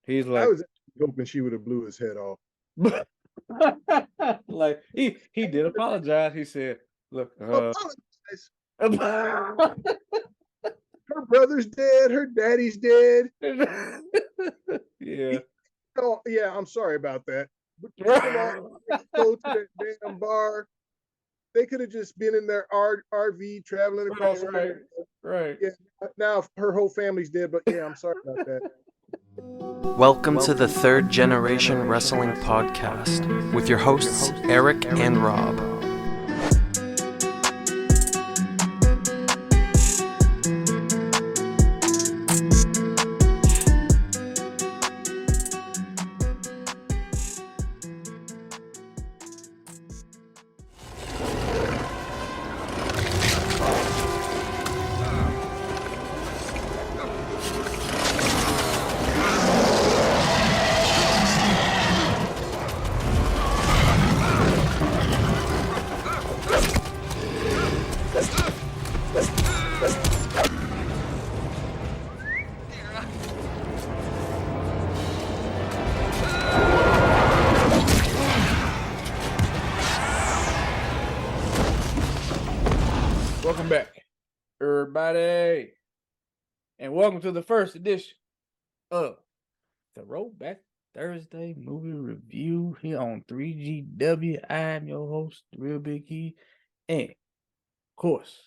He's I like, was hoping she would have blew his head off. like he did apologize. He said, "Look, Apologize. Her brother's dead. Her daddy's dead. yeah, He, oh, yeah, I'm sorry about that. But took them all to go to that damn bar. They could have just been in their RV traveling across right, right, America. right." Yeah, now her whole family's dead, but yeah, I'm sorry about that. Welcome to the Third Generation Wrestling Podcast with your hosts, Eric and Rob. Welcome back, everybody, and welcome to the first edition of Throwback Thursday movie review here on 3GW. I am your host, the Real Big Key, and of course,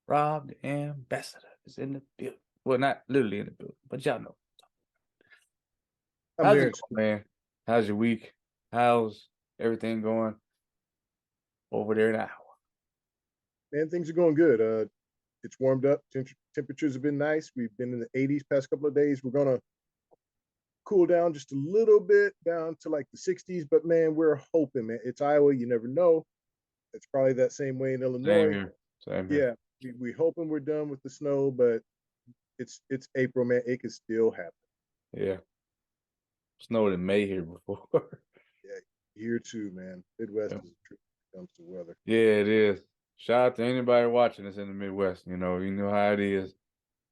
Rob the Ambassador is in the building. Well, not literally in the building, but y'all know. I'm How's here. it going, man? How's your week? How's everything going over there now? Man, things are going good. It's warmed up. Temperatures have been nice. We've been in the 80s past couple of days. We're gonna cool down just a little bit down to like the 60s, but man, we're hoping, man. It's Iowa. You never know. It's probably that same way in Same Illinois. here. Same here. Yeah, we hoping we're done with the snow, but it's April, man. It could still happen. Yeah. Snowed in May here before. Yeah, here too, man. Midwest Yeah. is a trip when it comes to weather. Yeah, it is. Shout out to anybody watching us in the Midwest. You know how it is.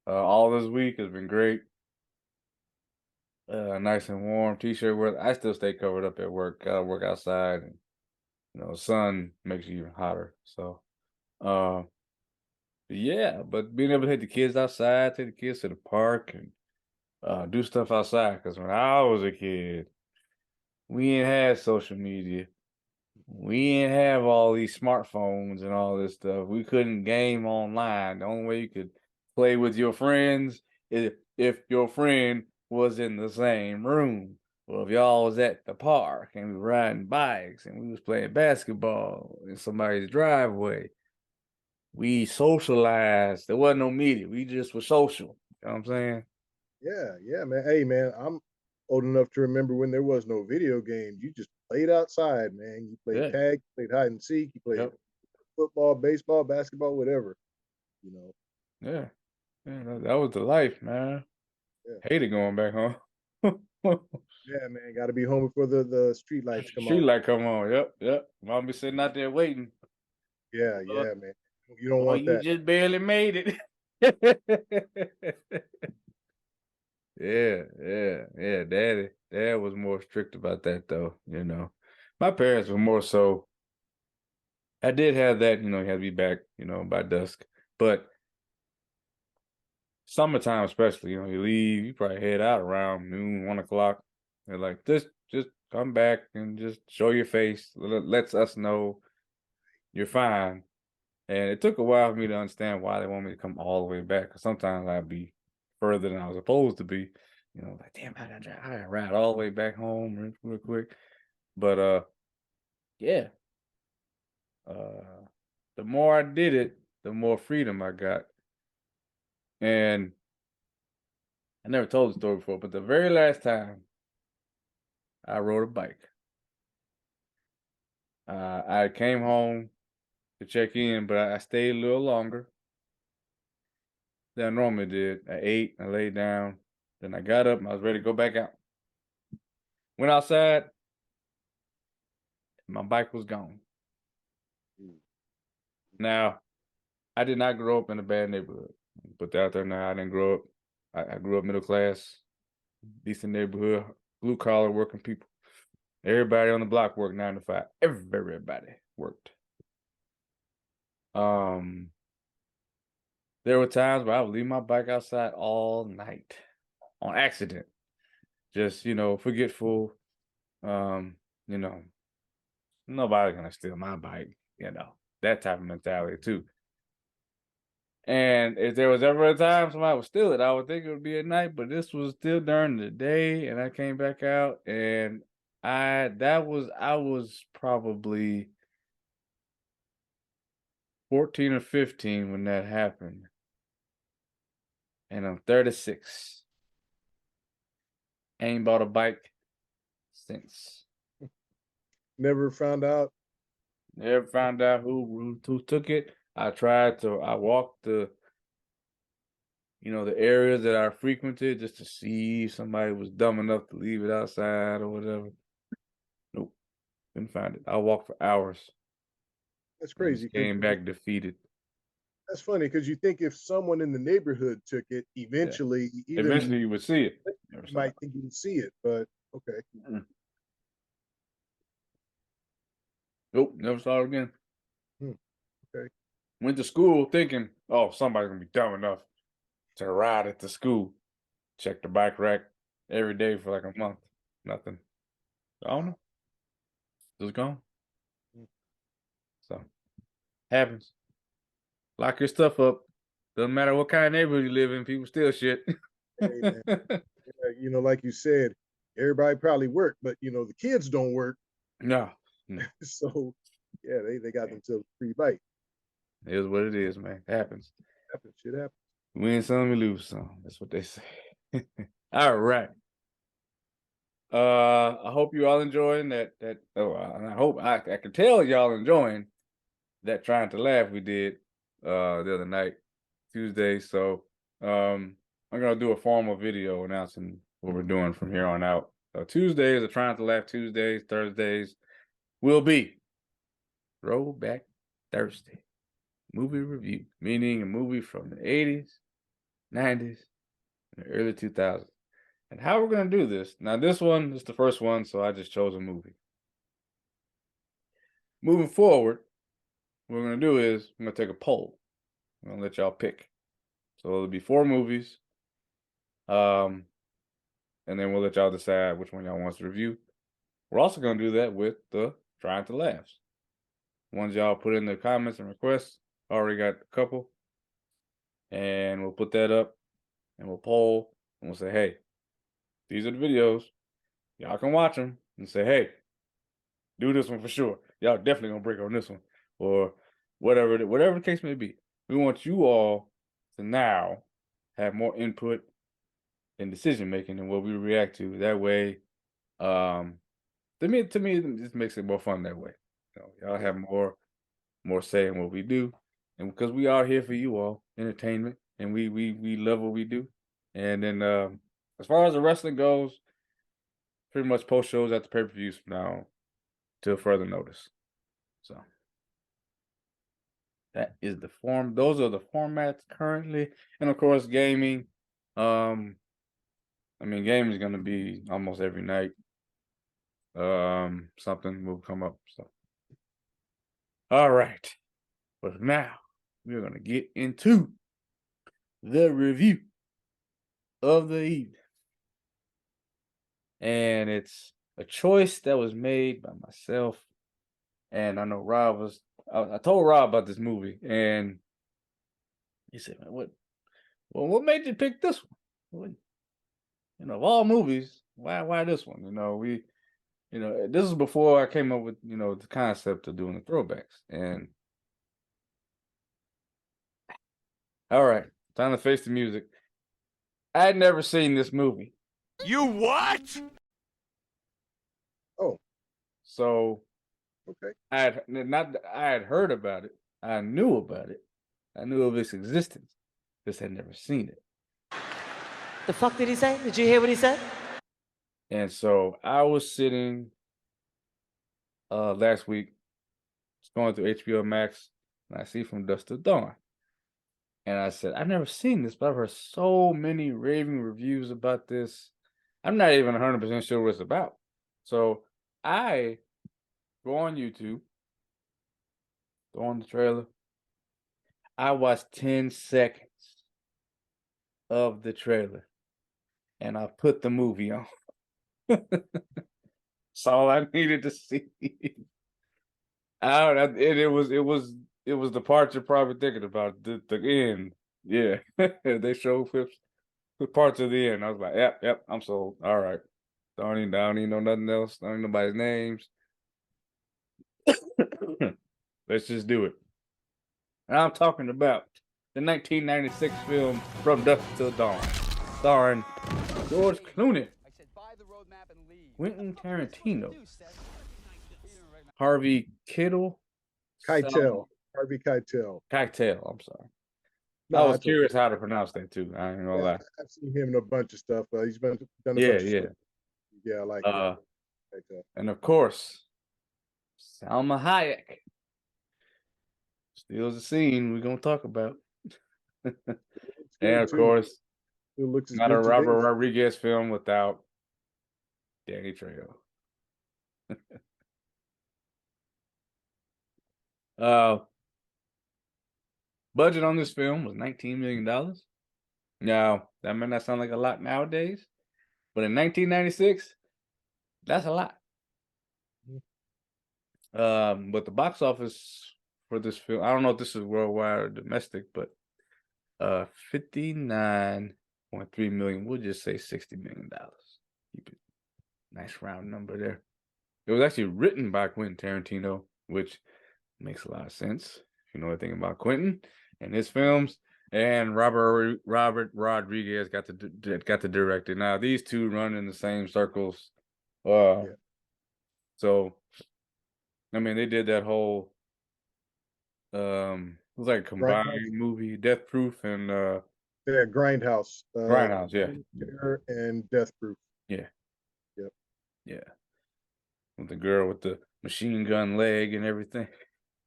All this week has been great. Nice and warm. T-shirt weather. I still stay covered up at work. Gotta work outside, and sun makes you even hotter. So, uh, yeah. But being able to take the kids outside, take the kids to the park, and do stuff outside. Because when I was a kid, we ain't had social media. We didn't have all these smartphones and all this stuff. We couldn't game online. The only way you could play with your friends is if your friend was in the same room. Well, if y'all was at the park and we were riding bikes and we was playing basketball in somebody's driveway, we socialized. There wasn't no media. We just were social. You know what I'm saying? Yeah, man. Hey, man, I'm old enough to remember when there was no video games. You just played outside, man. You played Yeah. tag, you played hide and seek, you played Yep. football, baseball, basketball, whatever. You know. Yeah. Yeah. That was the life, man. Yeah, Hated going back home. yeah, man. Got to be home before the street lights come Street on. light come on. Yep. Mom be sitting out there waiting. Yeah, Uh, yeah, man. You don't Boy, want you that. just barely made it. Yeah. Dad was more strict about that though, you know. My parents were more so. I did have that, you had to be back, by dusk. But summertime especially, you leave, you probably head out around noon, 1 o'clock. They're like, just come back and just show your face. Lets us know you're fine. And it took a while for me to understand why they want me to come all the way back. Because sometimes I'd be further than I was supposed to be. Like, damn, I gotta ride all the way back home real quick. But yeah. The more I did it, the more freedom I got. And I never told the story before, but the very last time I rode a bike, I came home to check in, but I stayed a little longer than I normally did. I ate, I laid down, then I got up and I was ready to go back out. Went outside, my bike was gone. Now, I did not grow up in a bad neighborhood. Put that out there now. I didn't grow up. I grew up middle class. decent neighborhood, blue collar working people. Everybody on the block worked 9 to 5. Everybody worked. There were times where I would leave my bike outside all night on accident. Just, forgetful. You know, nobody's gonna steal my bike, that type of mentality too. And if there was ever a time somebody would steal it, I would think it would be at night, but this was still during the day, and I came back out and I was probably 14 or 15 when that happened. And I'm 36. Ain't bought a bike since. Never found out. Never found out who took it. I walked the areas that I frequented just to see if somebody was dumb enough to leave it outside or whatever. Nope. Couldn't find it. I walked for hours. That's And crazy. just came back defeated. That's funny because you think if someone in the neighborhood took it, eventually, Yeah. Eventually you would see it. You might think you would see it, but okay. Nope, never saw it again. Okay. Went to school thinking, oh, somebody's gonna be dumb enough to ride it to school. Check the bike rack every day for like a month. Nothing. I don't know. Just gone. So happens. Lock your stuff up. Doesn't matter what kind of neighborhood you live in, people steal shit. Hey, man. Like you said, everybody probably work, but the kids don't work. No. So yeah, they got themselves a free bike. It is what it is, man. It happens. Shit happens. We win some, we lose some. That's what they say. All right. I hope you all enjoying that. And I hope I can tell y'all enjoying that trying to laugh we did the other night, Tuesday. So I'm gonna do a formal video announcing what we're doing from here on out. Tuesdays are trying to laugh Tuesdays. Thursdays will be Throwback Thursday movie review, meaning a movie from the 80s, 90s, and the early 2000s. And how we're going to do this, now this one is the first one, so I just chose a movie. Moving forward, what we're going to do is I'm going to take a poll. I'm going to let y'all pick. So it'll be 4 movies. And then we'll let y'all decide which one y'all want us to review. We're also going to do that with the Trying to Laughs. Ones y'all put in the comments and requests. Already got a couple. And we'll put that up and we'll poll and we'll say, hey, these are the videos. Y'all can watch them and say, hey, do this one for sure. Y'all definitely gonna break on this one. Or whatever the case may be. We want you all to now have more input in decision making and what we react to. That way, to me, it just makes it more fun that way. Y'all have more say in what we do. And because we are here for you all, entertainment, and we love what we do. And then as far as the wrestling goes, pretty much post shows at the pay-per-views from now till further notice. So that is the form. Those are the formats currently. And of course, gaming. Gaming is gonna be almost every night. Something will come up. So all right. But now we're gonna get into the review of the evening. And it's a choice that was made by myself. And I know I told Rob about this movie, and he said, man, what made you pick this one? Of all movies, why this one? This is before I came up with, the concept of doing the throwbacks. And all right, time to face the music. I had never seen this movie. You what? Oh. So okay. I had heard about it. I knew about it. I knew of its existence. Just had never seen it. The fuck did he say? Did you hear what he said? And so I was sitting last week, going through HBO Max, and I see From Dusk to Dawn. And I said, I've never seen this, but I've heard so many raving reviews about this. I'm not even 100% sure what it's about. So I go on YouTube, go on the trailer. I watched 10 seconds of the trailer and I put the movie on. That's all I needed to see. It was the part you're probably thinking about, the end. Yeah. They showed clips, the parts of the end. I was like, yep, I'm sold. All right. Don't need know nothing else. Don't need nobody's names. Let's just do it. And I'm talking about the 1996 film From Dusk Till Dawn, starring George Clooney, Quentin Tarantino, Harvey Keitel, Keitel, Harvey Keitel. Keitel. I'm sorry. I No, was it's okay. curious how to pronounce that too. I ain't gonna Yeah, lie. I've seen him in a bunch of stuff. He's done a Yeah, bunch of yeah. stuff. Yeah, I like Uh, Keitel. and of course, Salma Hayek steals the scene we're gonna talk about. It's And good of too. course, It looks as not a good today. Robert Rodriguez film without Danny Trejo. Uh, budget on this film was $19 million. Now, that may not sound like a lot nowadays, but in 1996, that's a lot. But the box office for this film, I don't know if this is worldwide or domestic, but 59.3 million. We'll just say $60 million. Keep it nice round number there. It was actually written by Quentin Tarantino, which makes a lot of sense if you know anything about Quentin and his films. And Robert Rodriguez got to direct it. Now these two run in the same circles. Yeah. So I mean they did that whole it was like a combined Grindhouse. movie, Death Proof and Yeah, Grindhouse. Grindhouse, yeah. Terror and Death Proof. Yeah. Yep. Yeah. With the girl with the machine gun leg and everything.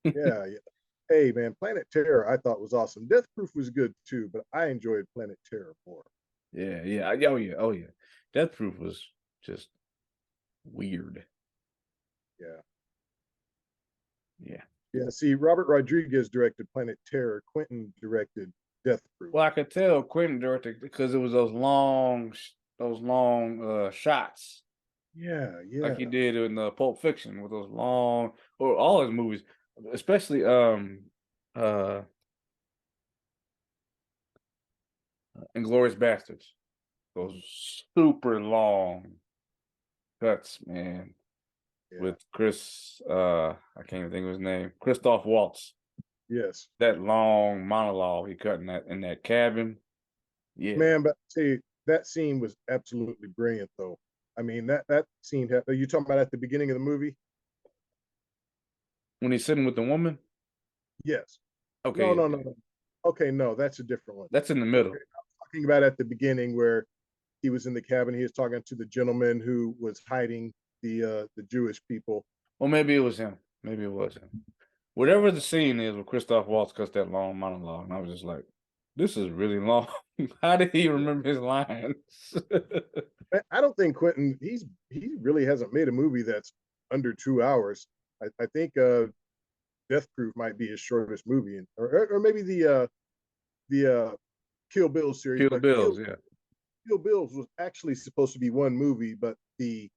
Yeah, yeah. Hey man, Planet Terror I thought was awesome. Death Proof was good too, but I enjoyed Planet Terror more. Yeah. Oh yeah. Death Proof was just weird. Yeah. Yeah. Yeah. See, Robert Rodriguez directed Planet Terror. Quentin directed Death Proof. Well, I could tell Quentin directed because it was those long shots Yeah, like yeah. he did in Pulp Fiction with those long, or all his movies, especially uh Inglorious Bastards. Those super long cuts, man. Yeah. With Chris, I can't even think of his name, Christoph Waltz. Yes. That long monologue he cut in that cabin. Yeah. Man, but see, that scene was absolutely brilliant though. I mean, that scene, are you talking about at the beginning of the movie? When he's sitting with the woman. Yes. Okay, No, yeah, no, yeah. no, no. Okay, no, that's a different one. That's in the Okay, middle. I'm talking about at the beginning where he was in the cabin. He was talking to the gentleman who was hiding the Jewish people. Well, maybe it was him. Maybe it was him. Whatever the scene is where Christoph Waltz cuts that long monologue, and I was just like, this is really long. How did he remember his lines? I don't think Quentin he really hasn't made a movie that's under 2 hours. I think Death Proof might be his shortest movie, or maybe the Kill Bill series. Kill But Bills, yeah. Kill Bills was actually supposed to be one movie, but the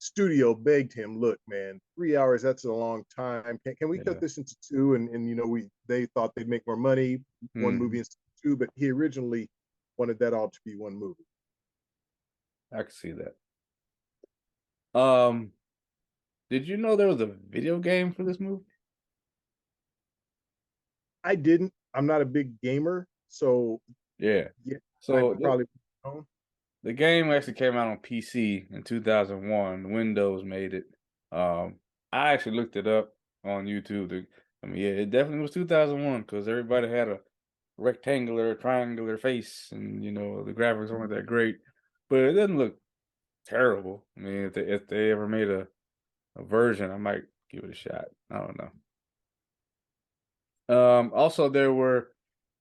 studio begged him, look, man, 3 hours, that's a long time. Can we cut Yeah. this into two? And you know, they thought they'd make more money, one movie Mhm. instead of two, but he originally wanted that all to be one movie. I can see that. Um, did you know there was a video game for this movie? I didn't. I'm not a big gamer, so Yeah. yeah, I So probably don't. the game actually came out on PC in 2001. Windows made it. I actually looked it up on YouTube. I mean, yeah, it definitely was 2001 because everybody had a rectangular, triangular face, and you know the graphics weren't that great, but it doesn't look terrible. I mean, if they ever made a version, I might give it a shot. I don't know. Also, there were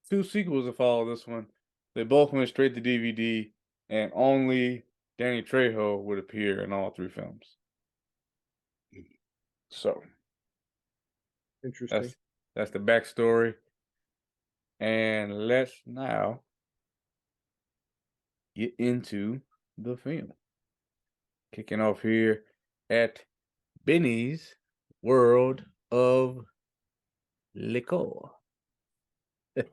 two sequels to follow this one. They both went straight to DVD. and only Danny Trejo would appear in all 3 films. So Interesting. that's the backstory. And let's now get into the film. Kicking off here at Benny's World of Liquor. We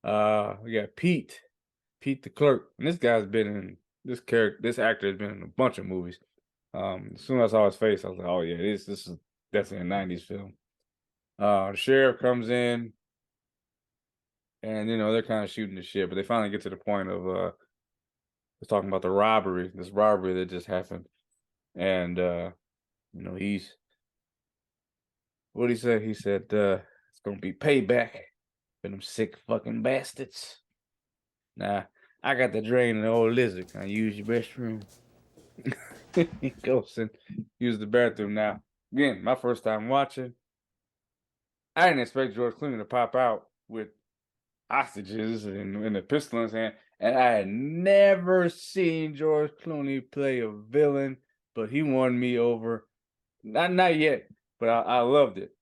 got Pete the clerk, and this guy's been in this actor has been in a bunch of movies. As soon as I saw his face, I was like, oh yeah, this is definitely a 90s film. The sheriff comes in, and they're kind of shooting the shit, but they finally get to the point of they're talking about this robbery that just happened. And he's what he said? He said it's gonna be payback for them sick fucking bastards. Nah, I got the drain in the old lizard. Can I use your restroom? He goes and uses the bathroom. Now, again, my first time watching. I didn't expect George Clooney to pop out with hostages and a pistol in his hand. And I had never seen George Clooney play a villain, but he won me over. Not yet, but I loved it.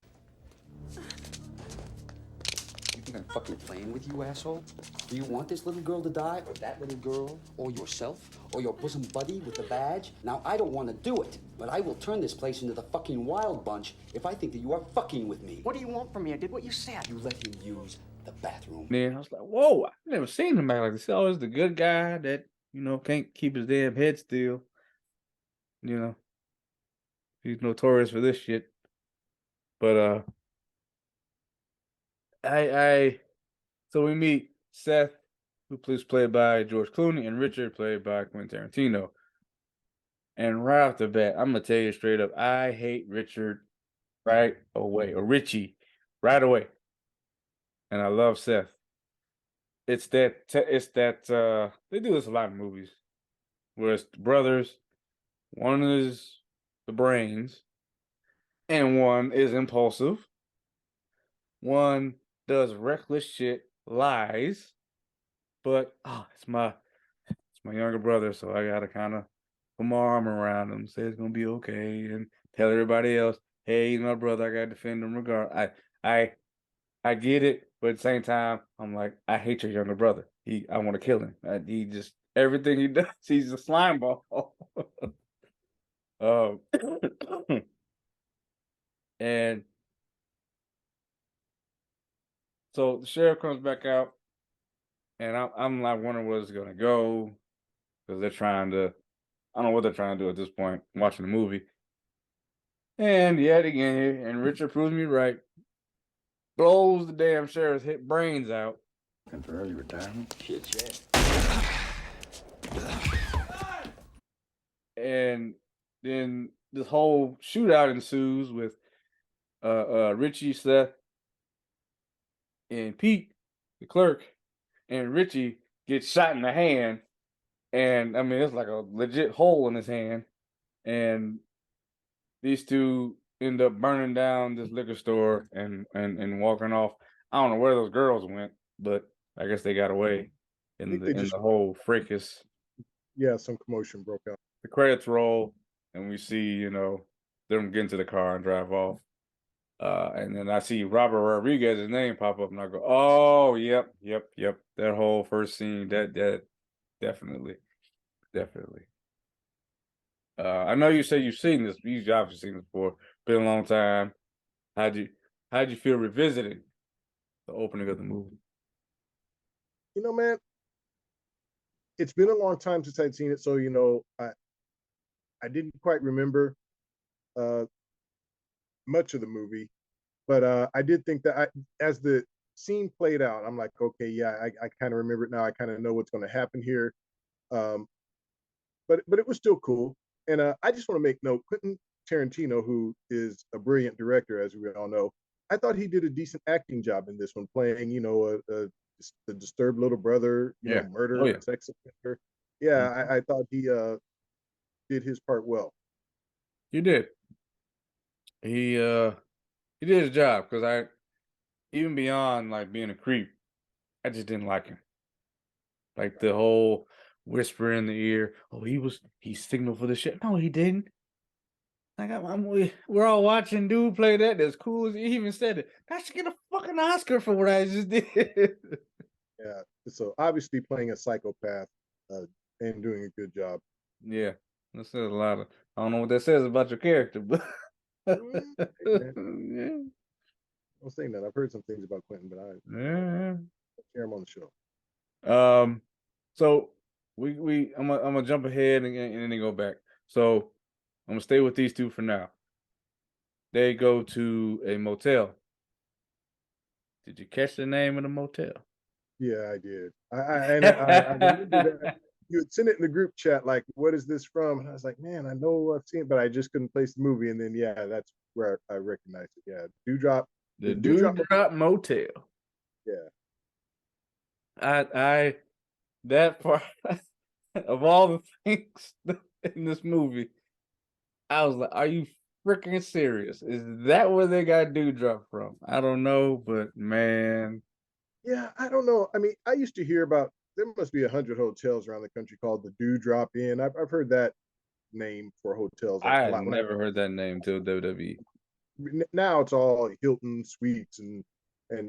You think I'm fucking playing with you, asshole? Do you want this little girl to die, or that little girl, or yourself, or your bosom buddy with the badge? Now, I don't want to do it, but I will turn this place into the fucking Wild Bunch if I think that you are fucking with me. What do you want from me? I did what you said. You let him use the bathroom. Then I was like, whoa, I've never seen him act like this. He's always the good guy that, can't keep his damn head still. He's notorious for this shit. But so we meet Seth, who played by George Clooney, and Richard, played by Quentin Tarantino. And right off the bat, I'm gonna tell you straight up, I hate Richard right away, or Richie right away, and I love Seth. It's that they do this a lot in movies, where it's the brothers, one is the brains, and one is impulsive. One does reckless shit, lies, but it's my younger brother, so I gotta kind of put my arm around him, say it's gonna be okay, and tell everybody else, hey, he's my brother, I gotta defend him regard. I get it, but at the same time, I'm like, I hate your younger brother. I want to kill him. He just everything he does, he's a slime ball. And so the sheriff comes back out, and I'm like wondering where it's gonna go, because they're trying to. I don't know what they're trying to do at this point. Watching the movie, and yet again, and Richard proves me right. Blows the damn sheriff's hit brains out. Looking for early retirement? Shit, yeah. And then this whole shootout ensues with Richie, Seth, and Pete, the clerk, and Richie gets shot in the hand. And I mean, it's like a legit hole in his hand. And these two end up burning down this liquor store and walking off. I don't know where those girls went, but I guess they got away in the whole fracas. Yeah, some commotion broke out. The credits roll, and we see, them get into the car and drive off. And then I see Robert Rodriguez's name pop up, and I go, "Oh, yep." That whole first scene, that definitely. I know you say you've seen this. You've obviously seen this before. Been a long time. How'd you feel revisiting the opening of the movie? Man, it's been a long time since I'd seen it, so I didn't quite remember much of the movie, but I did think that as the scene played out, I'm like, okay, yeah, I kind of remember it now. I kind of know what's going to happen here. But it was still cool. And I just want to make note, Quentin Tarantino, who is a brilliant director, as we all know, I thought he did a decent acting job in this one, playing, the disturbed little brother, murder, sex offender. Yeah, I thought he did his part well. You did. He did his job, because even beyond like being a creep, I just didn't like him. Like the whole whisper in the ear. Oh, he signaled for the shit. No, he didn't. Like we're all watching dude play that. That's cool. He even said it. I should get a fucking Oscar for what I just did. Yeah. So obviously playing a psychopath and doing a good job. Yeah, that says a lot of. I don't know what that says about your character, but Hey, man, yeah, I was saying that. I've heard some things about Quentin, but I yeah. share him on the show. So I'm gonna jump ahead and then go back. So I'm gonna stay with these two for now. They go to a motel. Did you catch the name of the motel? Yeah, I did. I remember that you had sent it in the group chat, like, what is this from? And I was like, man, I know I've seen it, but I just couldn't place the movie. And then, yeah, that's where I recognized it. Yeah, Dewdrop. The Dewdrop. Dewdrop Motel. Yeah. I that part of all the things in this movie, I was like, are you freaking serious? Is that where they got Dewdrop from? I don't know, but man, Yeah, I don't know. I mean, I used to hear about there must be 100 hotels around the country called the Dewdrop Inn. I've heard that name for hotels like I a had lot. never heard that name till WWE. Now it's all Hilton Suites and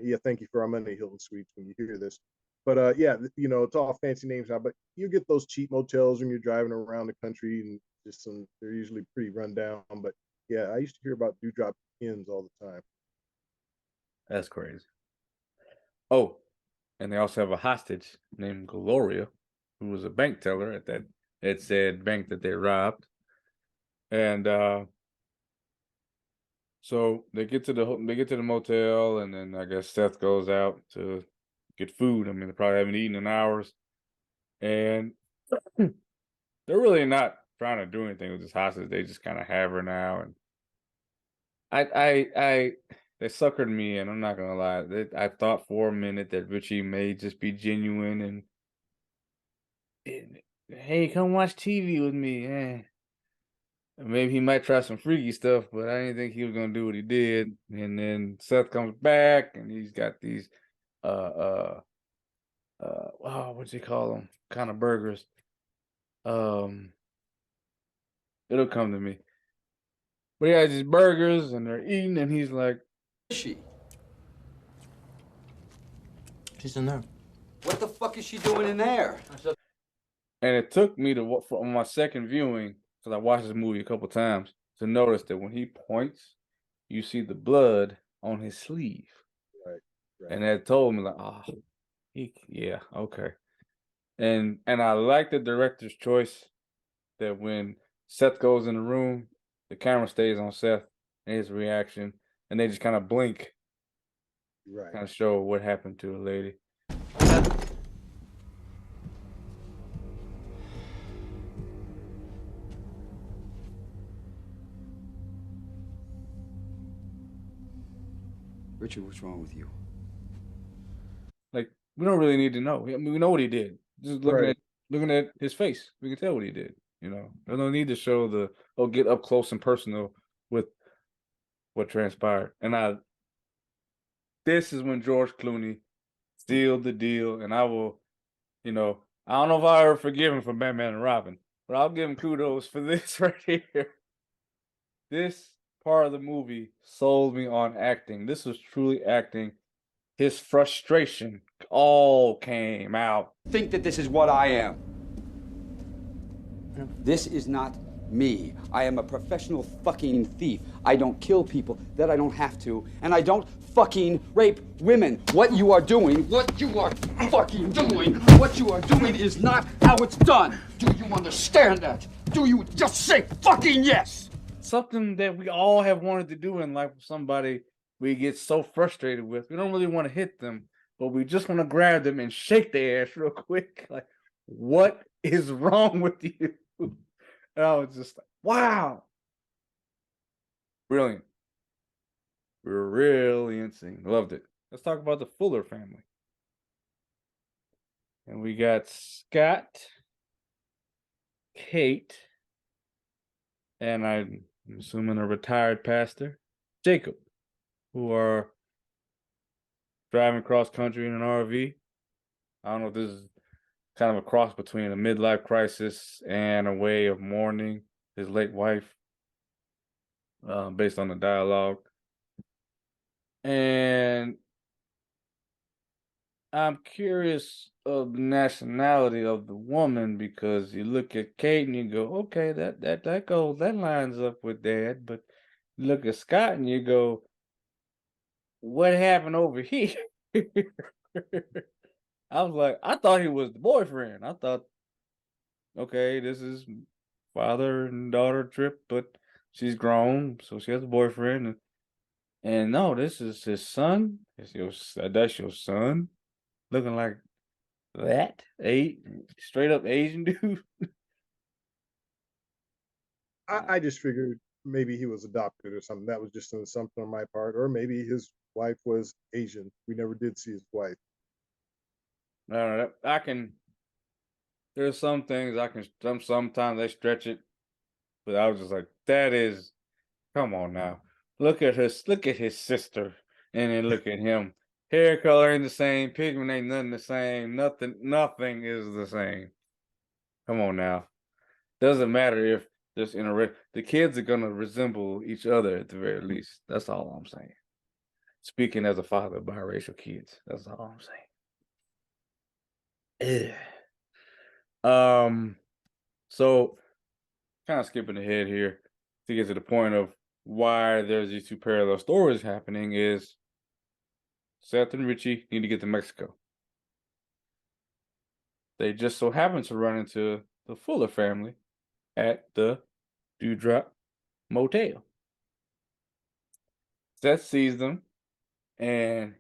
yeah, thank you for our money, Hilton Suites, when you hear this. But yeah, you know, it's all fancy names now. But you get those cheap motels when you're driving around the country, and just some they're usually pretty run down. But yeah, I used to hear about Dewdrop Inns all the time. That's crazy. Oh, and they also have a hostage named Gloria, who was a bank teller at that it said bank that they robbed. And so they get to the motel, and then I guess Seth goes out to get food. I mean, they probably haven't eaten in hours, and they're really not trying to do anything with this hostage. They just kind of have her now, and I they suckered me in. I'm not gonna lie. I thought for a minute that Richie may just be genuine and hey, come watch TV with me. Maybe he might try some freaky stuff, but I didn't think he was gonna do what he did. And then Seth comes back, and he's got these uh what's he call them? Kind of burgers. Um, it'll come to me. But he has these burgers, and they're eating, and he's like, Is she? She's in there. What the fuck is she doing in there? and it took me to on my second viewing, because I watched this movie a couple times, to notice that when he points, you see the blood on his sleeve. Right. Right. And that told me like, yeah, okay. And I like the director's choice that when Seth goes in the room, the camera stays on Seth and his reaction, and they just kind of blink, Right. kind of show what happened to the lady. Richard, what's wrong with you? Like, we don't really need to know. I mean, we know what he did. Just Right. looking at his face, we can tell what he did. You know, there's no need to show get up close and personal with what transpired. And this is when George Clooney sealed the deal, and I will, I don't know if I ever forgive him for Batman and Robin, but I'll give him kudos for this right here. This part of the movie sold me on acting. This was truly acting. His frustration all came out. Think that this is what I am. This is not me. I am a professional fucking thief. I don't kill people that I don't have to, and I don't fucking rape women. What you are doing is not how it's done. Do you understand that? Do you just say fucking yes? Something that we all have wanted to do in life with somebody we get so frustrated with. We don't really want to hit them, but we just want to grab them and shake their ass real quick. Like, what is wrong with you? And I was just like, wow. Brilliant. Brilliant scene. Loved it. Let's talk about the Fuller family. And we got Scott, Kate, and I'm assuming a retired pastor, Jacob, who are driving cross country in an RV. I don't know if this is kind of a cross between a midlife crisis and a way of mourning his late wife, based on the dialogue. And I'm curious of the nationality of the woman because you look at Kate and you go, okay, that lines up with Dad. But you look at Scott and you go, what happened over here? I was like, I thought he was the boyfriend. I thought, okay, this is father and daughter trip, but she's grown, so she has a boyfriend. And no, this is his son. That's your son, looking like that. Straight up Asian dude. I just figured maybe he was adopted or something. That was just an assumption on my part, or maybe his wife was Asian. We never did see his wife. I don't know. I can. There's some things I can. Sometimes they stretch it, but I was just like, that is. Come on now. Look at his sister, and then look at him. Hair color ain't the same. Pigment ain't nothing the same. Nothing is the same. Come on now. Doesn't matter if there's the kids are gonna resemble each other at the very least. That's all I'm saying. Speaking as a father of biracial kids, that's all I'm saying. Um, so kind of skipping ahead here to get to the point of why there's these two parallel stories happening is Seth and Richie need to get to Mexico. They just so happen to run into the Fuller family at the Dewdrop Motel. Seth sees them and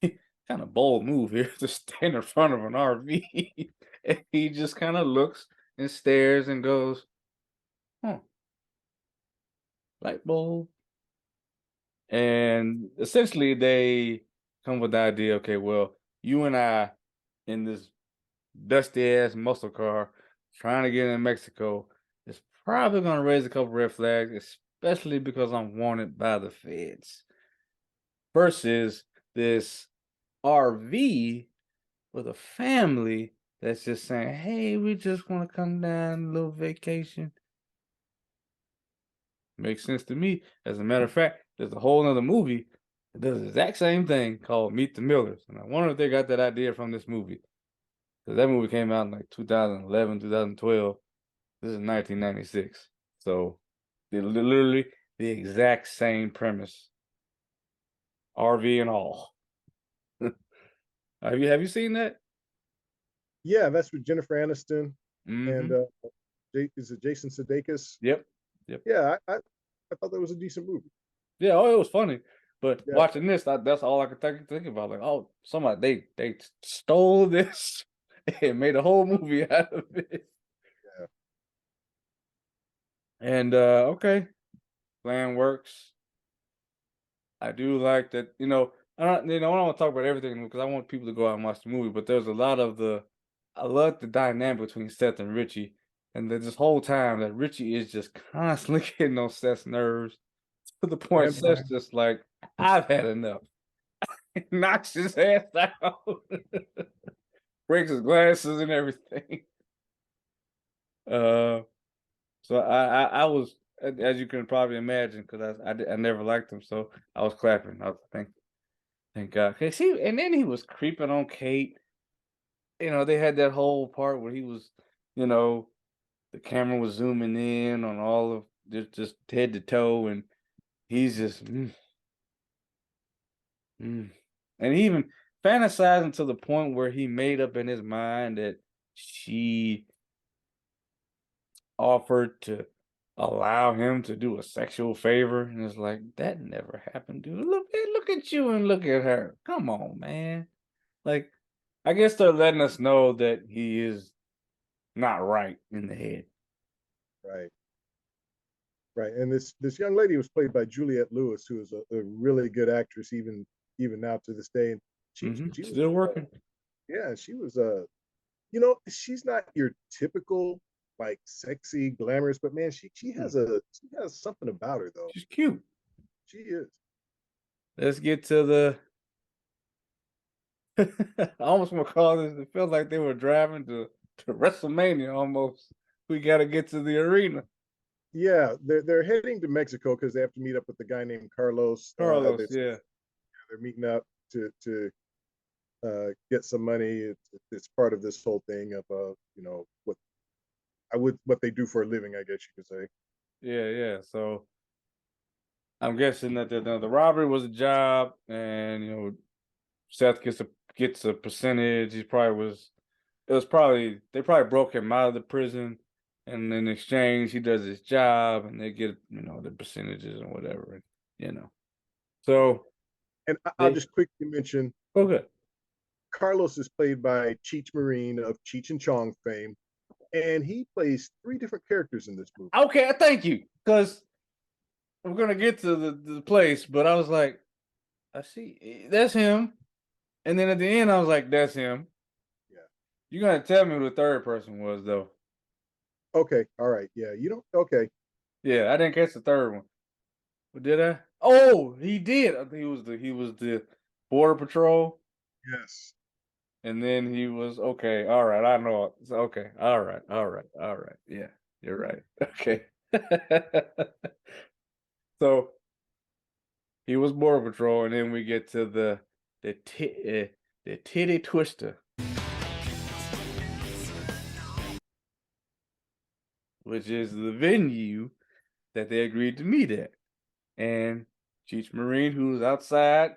kind of bold move here to stand in front of an RV. And he just kind of looks and stares and goes, huh, light bulb. And essentially they come with the idea, okay, well, you and I in this dusty ass muscle car trying to get in Mexico is probably going to raise a couple red flags, especially because I'm wanted by the feds. Versus this RV with a family that's just saying, hey, we just want to come down a little vacation. Makes sense to me. As a matter of fact, there's a whole other movie that does the exact same thing called Meet the Millers. And I wonder if they got that idea from this movie. Because that movie came out in like 2011, 2012. This is 1996. So they're literally the exact same premise. RV and all. Have you seen that? Yeah, that's with Jennifer Aniston and Mm-hmm. is it Jason Sudeikis? Yep. Yep. Yeah, I thought that was a decent movie. Yeah, oh, it was funny. But Yeah, watching this, that's all I could think about. Like, oh, somebody they stole this and made a whole movie out of it. yeah. And okay, plan works. I do like that, I don't want to talk about everything because I want people to go out and watch the movie, but there's a lot of I love the dynamic between Seth and Richie. And that this whole time that Richie is just constantly getting on Seth's nerves to the point And Seth's just like, I've had enough. Knocks his ass out, breaks his glasses and everything. Uh, so I was, as you can probably imagine, because I never liked him, so I was clapping. I was thank God. Cause and then he was creeping on Kate. They had that whole part where he was, you know, the camera was zooming in on all of just head to toe, and he's just. Mm. And he even fantasizing to the point where he made up in his mind that she offered to allow him to do a sexual favor. And it's like, that never happened, dude. Look at you and look at her. Come on, man. Like, I guess they're letting us know that he is not right in the head. right, right. And this young lady was played by Juliette Lewis, who is a really good actress, even now to this day. And she was Still working. yeah, she was she's not your typical like sexy glamorous, but man, she has something about her though. She's cute. She is. Let's get to the I almost want to call this. It feels like they were driving to WrestleMania almost. We got to get to the arena. Yeah, they're heading to Mexico because they have to meet up with the guy named Carlos. Carlos, That's yeah. they're meeting up to get some money. It's part of this whole thing of what they do for a living, I guess you could say. Yeah, yeah. So I'm guessing that the robbery was a job, and Seth gets a percentage. He probably was. It was probably they probably broke him out of the prison, and in exchange he does his job, and they get the percentages and whatever. So And I'll they just quickly mention okay. Carlos is played by Cheech Marine of Cheech and Chong fame, and he plays three different characters in this movie. Okay, thank you. Because we're gonna get to the place, but I was like, I see that's him. And then at the end I was like, that's him. Yeah. You gotta tell me who the third person was though. Okay. All right. Yeah. You don't. Okay. Yeah, I didn't catch the third one. But did I? Oh, he did. I think he was the border patrol. Yes. And then he was okay. All right, I know. It's okay. All right. All right. All right. Yeah, you're right. Okay. So he was border patrol, and then we get to the titty twister, which is the venue that they agreed to meet at, and Cheech Marine, who's outside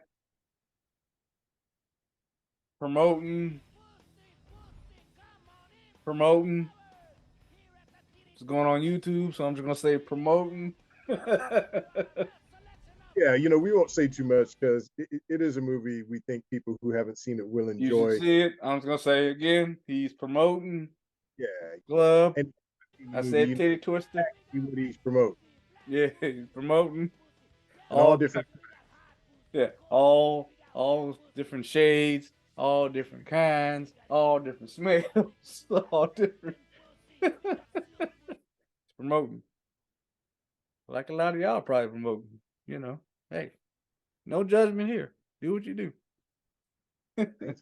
promoting. It's going on YouTube, so I'm just gonna say promoting. Yeah. We won't say too much because it is a movie we think people who haven't seen it will You should enjoy. see it. I'm just gonna say it again. He's promoting Yeah. club. And I movie, said titty twister. what he's promoting, Yeah, he's promoting and all all different. yeah, all different shades, all different kinds, all different smells, all different promoting. Like a lot of y'all probably promoting, Hey, no judgment here. Do what you do.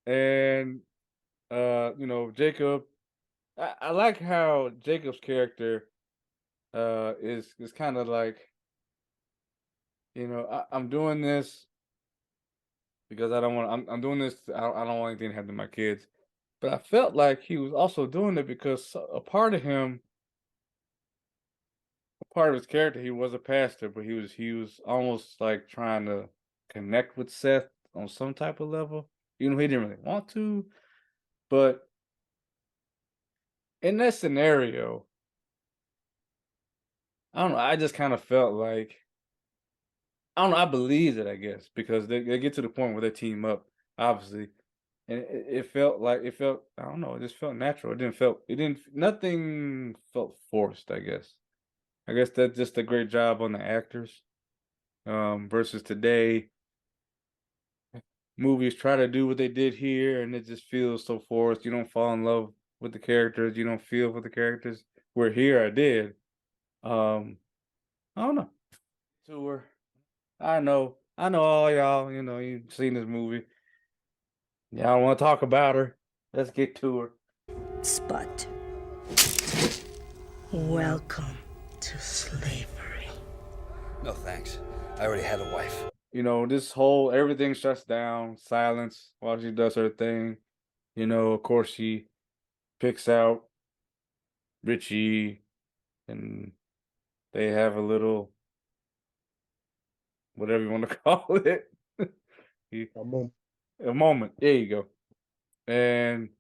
And Jacob, I like how Jacob's character is kind of like, I'm doing this because I don't want I'm doing this I don't want anything to happen to my kids. But I felt like he was also doing it because a part of him, a part of his character, he was a pastor, but he was almost like trying to connect with Seth on some type of level. He didn't really want to, but in that scenario, I don't know. I just kind of felt like I don't know. I believed it, I guess, because they get to the point where they team up, obviously, and it felt like it felt. I don't know. It just felt natural. It didn't felt. It didn't. Nothing felt forced. I guess. I guess that's just a great job on the actors. Versus today, movies try to do what they did here, and it just feels so forced. You don't fall in love with the characters. You don't feel for the characters. Where here, I did. I don't know. Tour. I know all y'all, you've seen this movie. Y'all want to talk about her. Let's get to her. Spud. Welcome to slavery. No thanks. I already had a wife. This whole everything shuts down, silence while she does her thing. Of course she picks out Richie and they have a little whatever you want to call it. He- A moment. a moment. There you go. And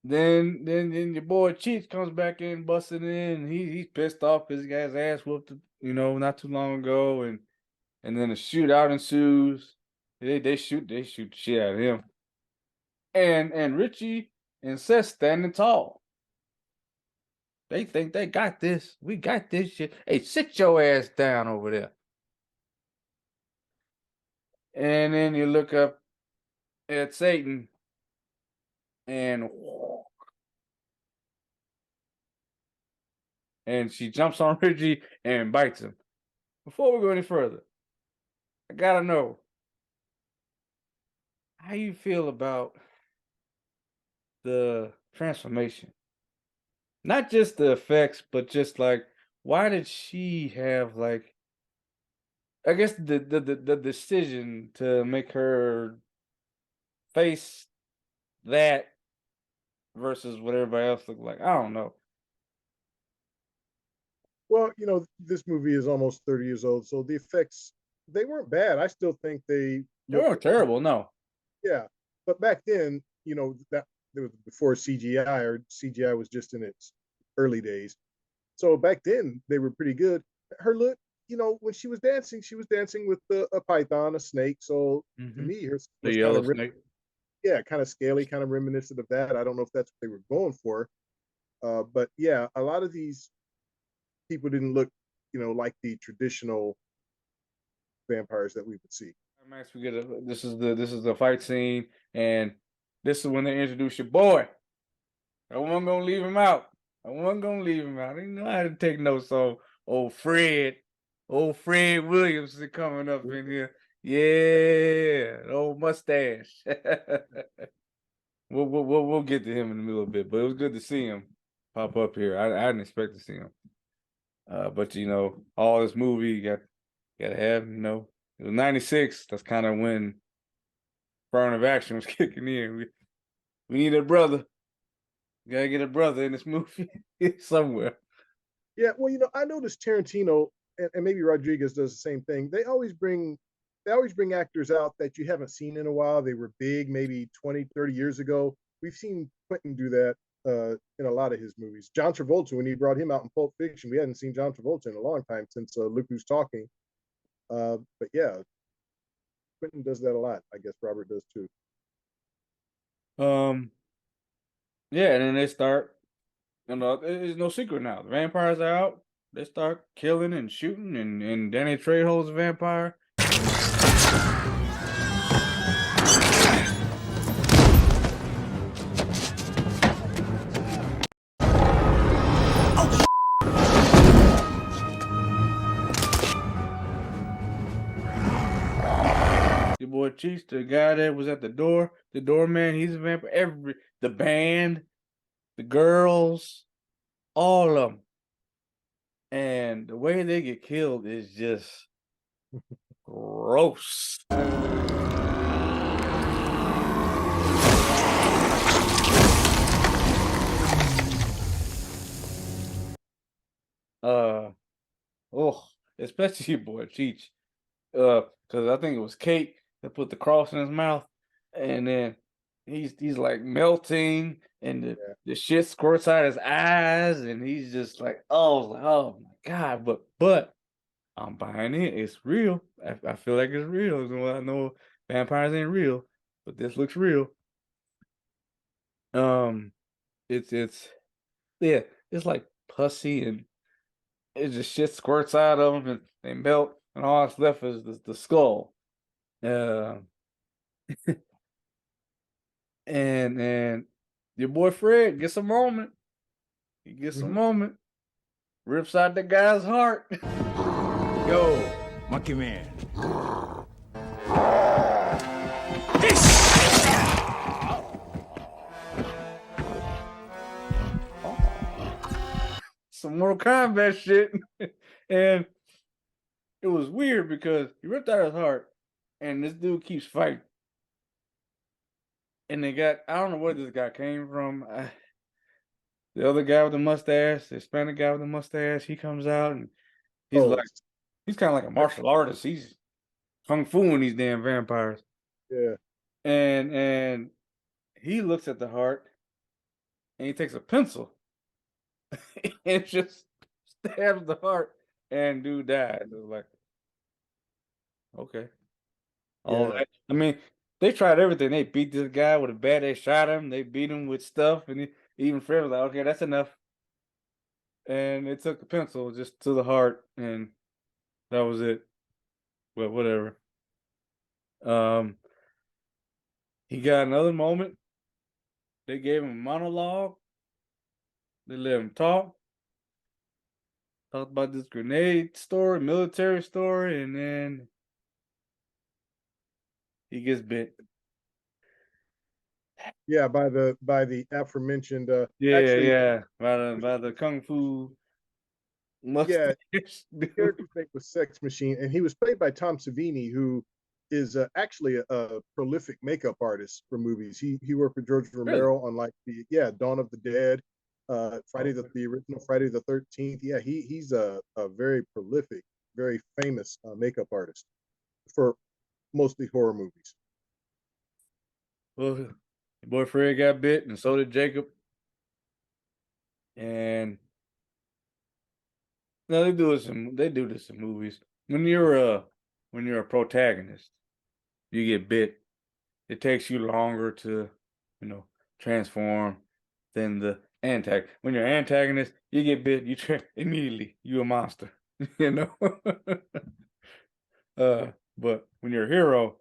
then your boy Cheech comes back in, busting in. And he's pissed off because he got his ass whooped, not too long ago, and then a shootout ensues. They shoot the shit out of him. And Richie and Seth standing tall. They think they got this. We got this shit. Hey, sit your ass down over there. And then you look up at Satan, and she jumps on Richie and bites him. Before we go any further, I gotta know, how you feel about the transformation? Not just the effects, but just like why did she have like I guess the decision to make her face that versus what everybody else looked like. I don't know. Well, this movie is almost 30 years old, so the effects, they weren't bad. I still think they They look, weren't terrible, no. yeah. But back then, that there was before CGI, or CGI was just in its early days. So back then they were pretty good. Her look, when she was dancing with a python, a snake. So to Hmm. me, her The was kind yellow of, snake. yeah, kind of scaly, kind of reminiscent of that. I don't know if that's what they were going for. But yeah, a lot of these people didn't look, like the traditional vampires that we would see. Max, we get a this is the fight scene, and this is when they introduce your boy. I wasn't gonna leave him out. I wasn't gonna leave him out. I didn't know how to take notes. So old Fred Williams is coming up in here. Yeah, the old mustache. We'll get to him in a little bit, but it was good to see him pop up here. I didn't expect to see him. But all this movie gotta have, it was 96. That's kind of when Burn Action was kicking in. We need a brother. We gotta get a brother in this movie somewhere. Yeah, well, I noticed Tarantino, and maybe Rodriguez does the same thing. They always bring actors out that you haven't seen in a while. They were big maybe 20, 30 years ago. We've seen Quentin do that in a lot of his movies. John Travolta, when he brought him out in Pulp Fiction, we hadn't seen John Travolta in a long time since Look Who's Talking. But yeah, Quentin does that a lot. I guess Robert does too. Um, yeah, and then they start. There's no secret now. The vampires are out. They start killing and shooting, and Danny Trejo's a vampire. Your boy Cheech, the guy that was at the doorman, he's a vampire. The band, the girls, all of them, and the way they get killed is just gross. Uh, oh, especially your boy Cheech. Because I think it was Kate that put the cross in his mouth, and then he's like melting, and Yeah, the shit squirts out his eyes, and he's just like, oh my god, but I'm buying it. It's real. I feel like it's real. Well, I know vampires ain't real, but this looks real. Um, it's yeah, it's like pussy, and it just shit squirts out of them, and they melt, and all that's left is the skull. Uh, and your boy Fred gets a moment. He gets a hmm moment. Rips out the guy's heart. Yo, Monkey Man. Some Mortal Kombat shit. And it was weird because he ripped out his heart, and this dude keeps fighting. And I don't know where this guy came from. The other guy with the mustache, the Hispanic guy with the mustache, he comes out, and he's Oh, like, he's kind of like a martial artist. He's kung fuing these damn vampires. yeah, And he looks at the heart, and he takes a pencil and just stabs the heart, and dude dies. It was like, okay. All yeah, right. I mean, they tried everything. They beat this guy with a bat. They shot him. They beat him with stuff, and even Fred was like, "Okay, that's enough." And they took the pencil just to the heart, and that was it. But whatever. Um, he got another moment. They gave him a monologue. They let him talk about this grenade story, military story, and then he gets bit. Yeah, by the aforementioned Yeah, actually yeah. By the kung fu yeah, mustache the dude. character's name was Sex Machine, and he was played by Tom Savini, who is actually a prolific makeup artist for movies. He worked with George Really? Romero on like the Dawn of the Dead, Friday Okay. the original Friday the 13th. Yeah, he's a very prolific, very famous makeup artist for mostly horror movies. Well, your boy Fred got bit, and so did Jacob. And no, they do this in movies. When you're a protagonist, you get bit. It takes you longer to, you know, transform than the antagonist. When you're antagonist, you get bit, immediately you a monster. you know. But when you're a hero,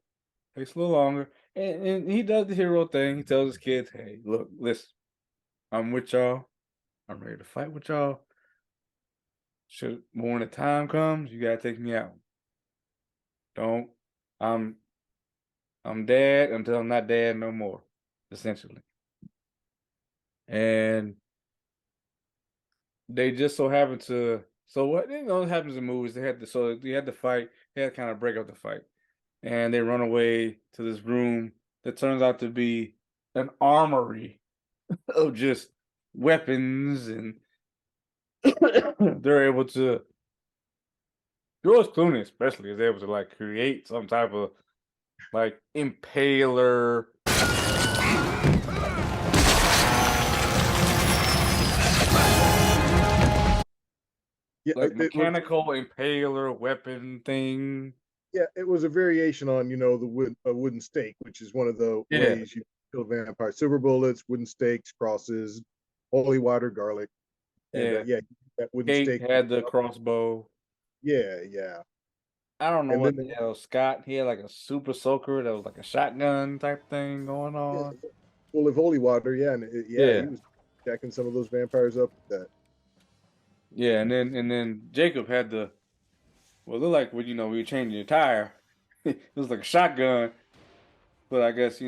it takes a little longer. And he does the hero thing. He tells his kids, "Hey, look, listen, I'm with y'all. I'm ready to fight with y'all. But when the time comes, you gotta take me out. Don't. I'm I'm dad until I'm not dad no more, essentially." And they just so happen to. So what happens in movies? They had to fight. They had to kind of break up the fight, and they run away to this room that turns out to be an armory of just weapons, and they're able to. George Clooney especially is able to like create some type of like impaler, Yeah, like it was mechanical impaler weapon thing. it was a variation on the wooden stake, which is one of the Yeah, ways you kill vampires. Silver bullets, wooden stakes, crosses, holy water, garlic, and yeah. that wooden Kate stake. had the crossbow. Yeah, yeah, I don't know and what then the hell Scott. He had like a super soaker that was like a shotgun type thing going yeah, on. full of holy water. Yeah, and he Yeah, was jacking some of those vampires up with that. yeah, and then Jacob had the well, it looked like when you changing your tire. It was like a shotgun, but I guess he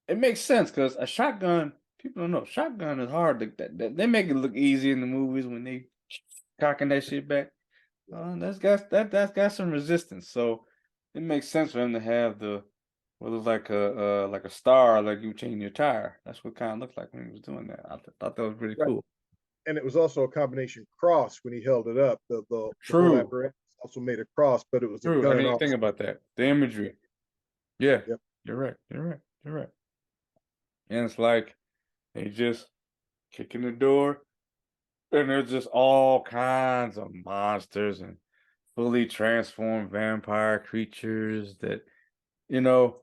it makes sense because a shotgun. People don't know shotgun is hard. They make it look easy in the movies when they cocking that shit back. That's got some resistance, so it makes sense for him to have the what looks like a star, like you change your tire. That's what kind of looked like when he was doing that. Thought that was pretty Right, cool. and it was also a combination cross when he held it up. The whole True, apparatus also made a cross, but it was a true. I gun didn't even think also. about that. The imagery. Yeah, Yep. you're right. You're right. You're right. And it's like they just kicking the door, and there's just all kinds of monsters and fully transformed vampire creatures that you know.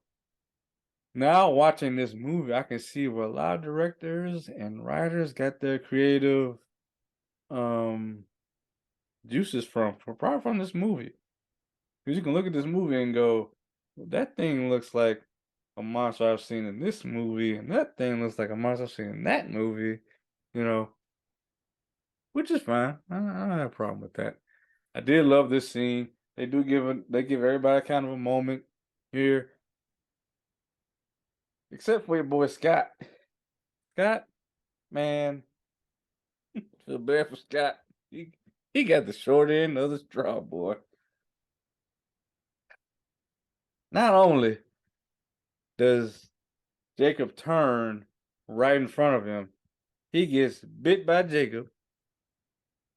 Now watching this movie, I can see where a lot of directors and writers got their creative um juices from probably from this movie. Because you can look at this movie and go, "Well, that thing looks like a monster I've seen in this movie, and that thing looks like a monster I've seen in that movie," you know, which is fine. I don't have a problem with that. I did love this scene. They give everybody kind of a moment here, except for your boy Scott. Scott, man, feel bad for Scott. He got the short end of the straw, boy. Not only does Jacob turn right in front of him, he gets bit by Jacob,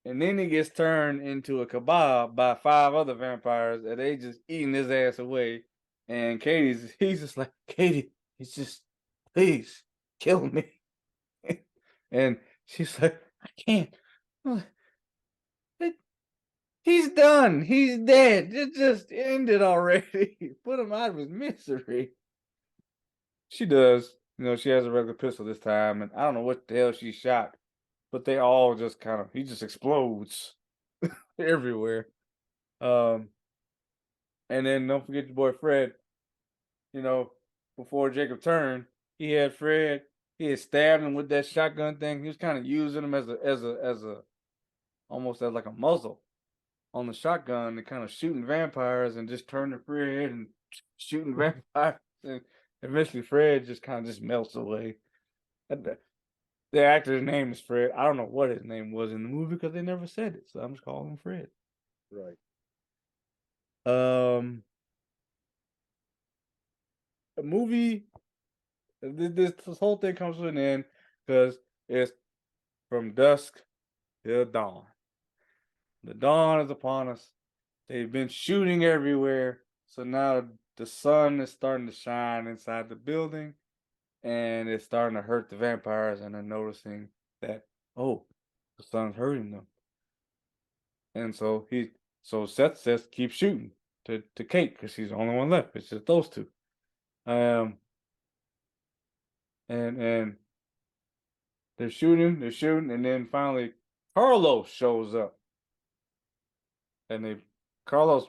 and then he gets turned into a kebab by 5 other vampires, and they just eating his ass away. And he's just like, Katie, he's just, please kill me. And she's like, I can't. He's done. He's dead. It just ended already. Put him out of his misery. She does. She has a regular pistol this time, and I don't know what the hell she shot, but they all just he just explodes everywhere. Um, and then don't forget your boy Fred. You know, before Jacob turned, he had stabbed him with that shotgun thing. He was kind of using him as a almost as like a muzzle on the shotgun and kind of shooting vampires and just turning Fred and shooting vampires. And eventually Fred just kind of just melts away. The actor's name is Fred. I don't know what his name was in the movie because they never said it, so I'm just calling him Fred. Right. A movie. This whole thing comes to an end because it's from dusk till dawn. The dawn is upon us. They've been shooting everywhere, so now the sun is starting to shine inside the building, and it's starting to hurt the vampires, and they're noticing that, oh, the sun's hurting them. And so Seth says keep shooting to Kate because she's the only one left. It's just those two. And they're shooting, and then finally Carlos shows up. And Carlos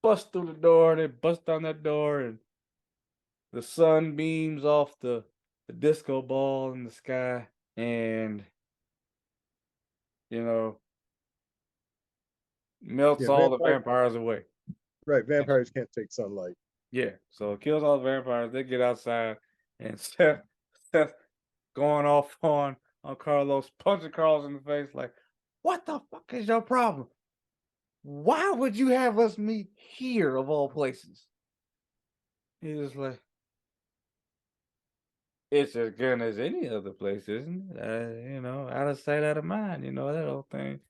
busts through the door, they bust down that door, and the sun beams off the disco ball in the sky, and you know, melts Yeah, all the vampires away. right. Vampires can't take sunlight. Yeah, so it kills all the vampires. They get outside, and Seth going off on Carlos, punching Carlos in the face, like, "What the fuck is your problem? Why would you have us meet here of all places?" He's just like, "It's as good as any other place, isn't it? Out of sight, out of mind. You know that old thing."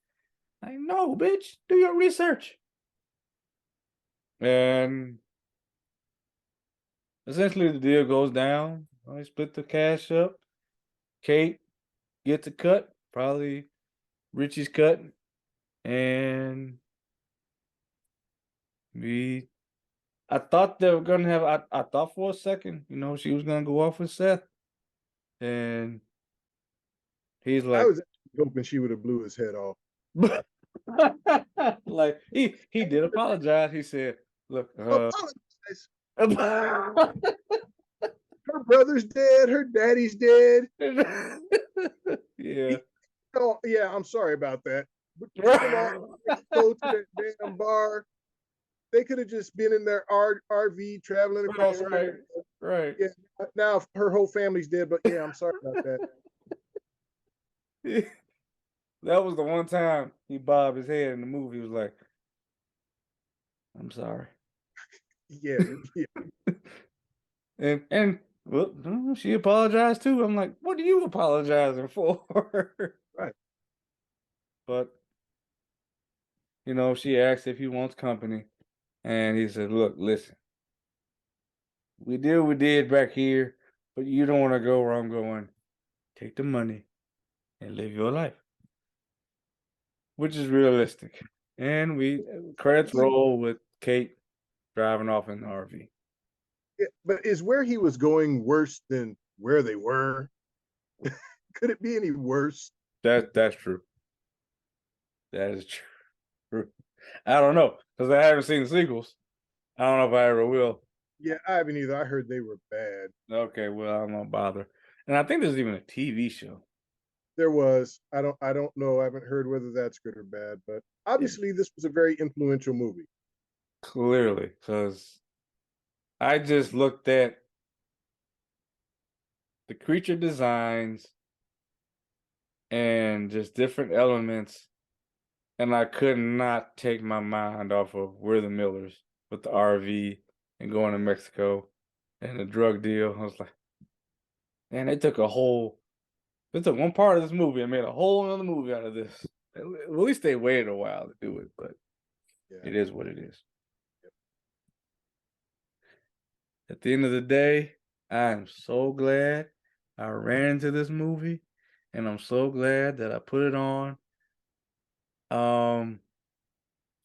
Like, no, bitch, do your research. And essentially, the deal goes down. They split the cash up. Kate gets a cut, probably Richie's cut, and we. I thought they were gonna have. I thought for a second, she was gonna go off with Seth, and he's I like, was actually hoping she would have blew his head off. like he did apologize. He said, "Look, Apologize. Her brother's dead. Her daddy's dead. yeah, Oh, yeah, I'm sorry about that. But took them all go to that damn bar. They could have just been in their RV traveling across America. right. Yeah, now her whole family's dead, but yeah, I'm sorry about that. That was the one time he bobbed his head in the movie. He was like, "I'm sorry." Yeah, yeah. And well, she apologized too. I'm like, "What are you apologizing for?" Right. But she asked if he wants company, and he said, "Look, listen, we did what we did back here, but you don't want to go where I'm going. Take the money and live your life," which is realistic. And we credits roll with Kate driving off in the RV. Yeah, but is where he was going worse than where they were? Could it be any worse? That's true. That is true. I don't know because I haven't seen the sequels. I don't know if I ever will. Yeah, I haven't either. I heard they were bad. Okay, well, I don't bother. And I think there's even a TV show. There was. I don't know. I haven't heard whether that's good or bad, but obviously this was a very influential movie. Clearly, because I just looked at the creature designs and just different elements, and I could not take my mind off of We're the Millers with the RV and going to Mexico and the drug deal. I was like, man, they took one part of this movie and made a whole other movie out of this. At least they waited a while to do it, but Yeah. it is what it is. At the end of the day, I am so glad I ran into this movie, and I'm so glad that I put it on.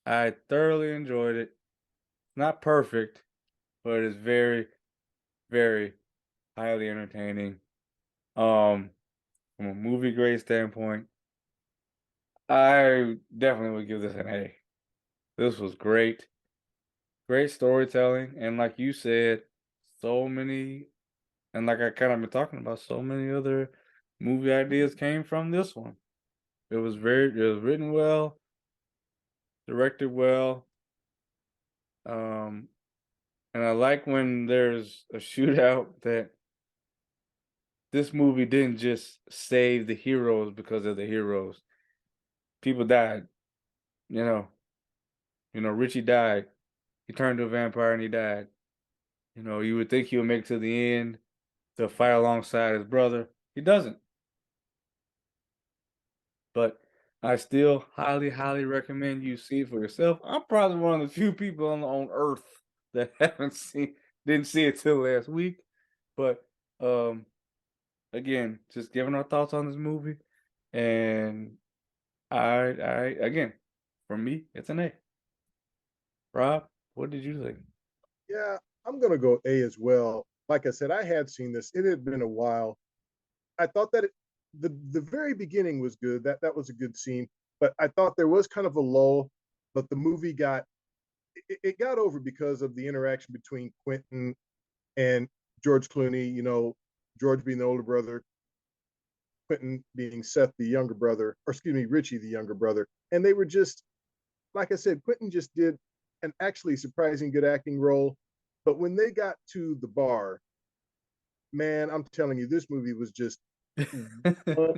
I thoroughly enjoyed it. Not perfect, but it's very, very highly entertaining. From a movie grade standpoint, I definitely would give this an A. This was great. Great storytelling, and like you said, so many, and like I kind of been talking about, so many other movie ideas came from this one. It was written well, directed well, um, And I like when there's a shootout that this movie didn't just save the heroes because of the heroes. People died, you know. Richie died. He turned to a vampire and he died. You would think he would make it to the end to fight alongside his brother. He doesn't. But I still highly, highly recommend you see it for yourself. I'm probably one of the few people on Earth that didn't see it till last week. But again, just giving our thoughts on this movie, and I again, for me, it's an A. Rob, what did you think? Yeah, I'm gonna go A as well. Like I said, I had seen this. It had been a while. I thought that the very beginning was good. That was a good scene, but I thought there was kind of a lull. But the movie it got over because of the interaction between Quentin and George Clooney. George being the older brother, Quentin being Seth the younger brother, or excuse me, Richie the younger brother, and they were just like I said, Quentin just did an actually surprising good acting role. But when they got to the bar, man, I'm telling you, this movie was just one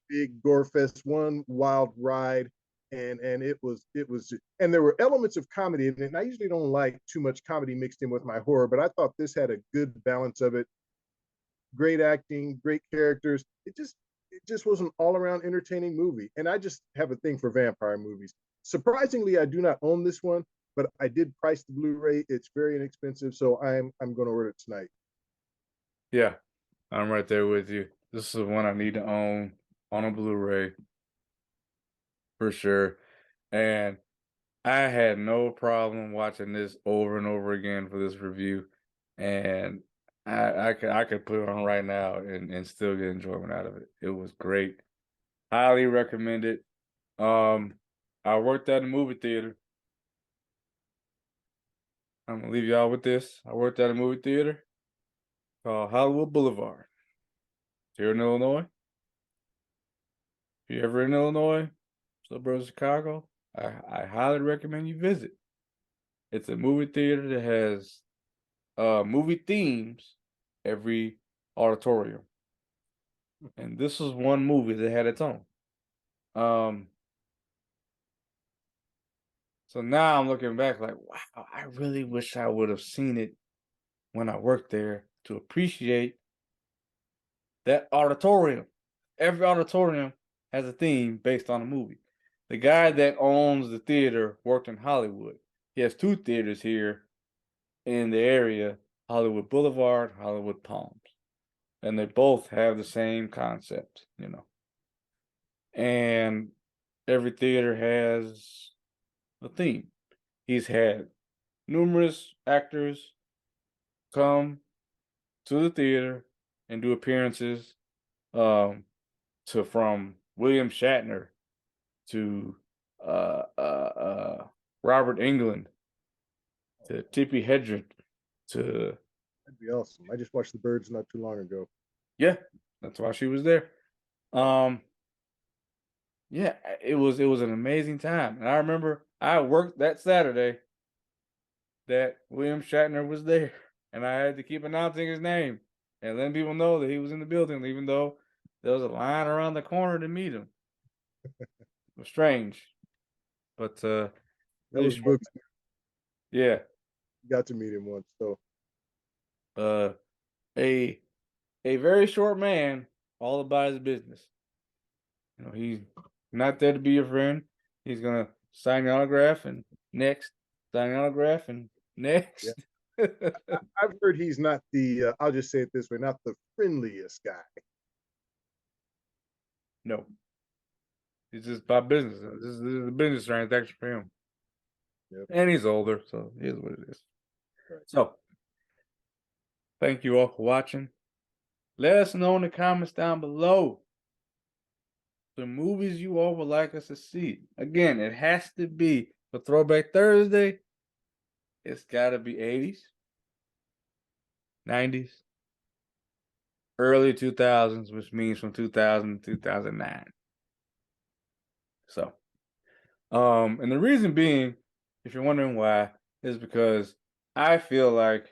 big gore fest, one wild ride, and it was, and there were elements of comedy in it. And I usually don't like too much comedy mixed in with my horror, but I thought this had a good balance of it. Great acting, great characters. It just was an all around entertaining movie, and I just have a thing for vampire movies. Surprisingly, I do not own this one, but I did price the Blu-ray. It's very inexpensive, so I'm going to order it tonight. Yeah, I'm right there with you. This is one I need to own on a Blu-ray for sure. And I had no problem watching this over and over again for this review. And I could put it on right now and still get enjoyment out of it. It was great. Highly recommend it. I worked at a movie theater. I'm gonna leave y'all with this. I worked at a movie theater called Hollywood Boulevard here in Illinois. If you're ever in Illinois, suburbs of Chicago, I highly recommend you visit. It's a movie theater that has movie themes every auditorium. And this was one movie that had its own. Um, so now I'm looking back like, wow, I really wish I would have seen it when I worked there to appreciate that auditorium. Every auditorium has a theme based on a movie. The guy that owns the theater worked in Hollywood. He has two theaters here in the area, Hollywood Boulevard, Hollywood Palms. And they both have the same concept. And every theater has a theme. He's had numerous actors come to the theater and do appearances, from William Shatner to Robert England to Tippi Hedren to That'd be awesome. I just watched The Birds not too long ago. yeah, that's why she was there. Um, yeah, it was an amazing time, and I remember I worked that Saturday that William Shatner was there, and I had to keep announcing his name and letting people know that he was in the building, even though there was a line around the corner to meet him. It was strange, but That really was short. Book's. Yeah, Got to meet him once, so uh, a a very short man, all about his business. He's not there to be your friend. He's gonna sign your autograph and next, sign your autograph and yeah. next. I've heard he's not the. I'll just say it this way, not the friendliest guy. No, it's just about business. This is a business transaction for him, Yep. and he's older, so it is what it is. Right. So, thank you all for watching. Let us know in the comments down below the movies you all would like us to see. Again, it has to be for Throwback Thursday. It's got to be 80s, 90s, early 2000s, which means from 2000 to 2009. So, and the reason being, if you're wondering why, is because I feel like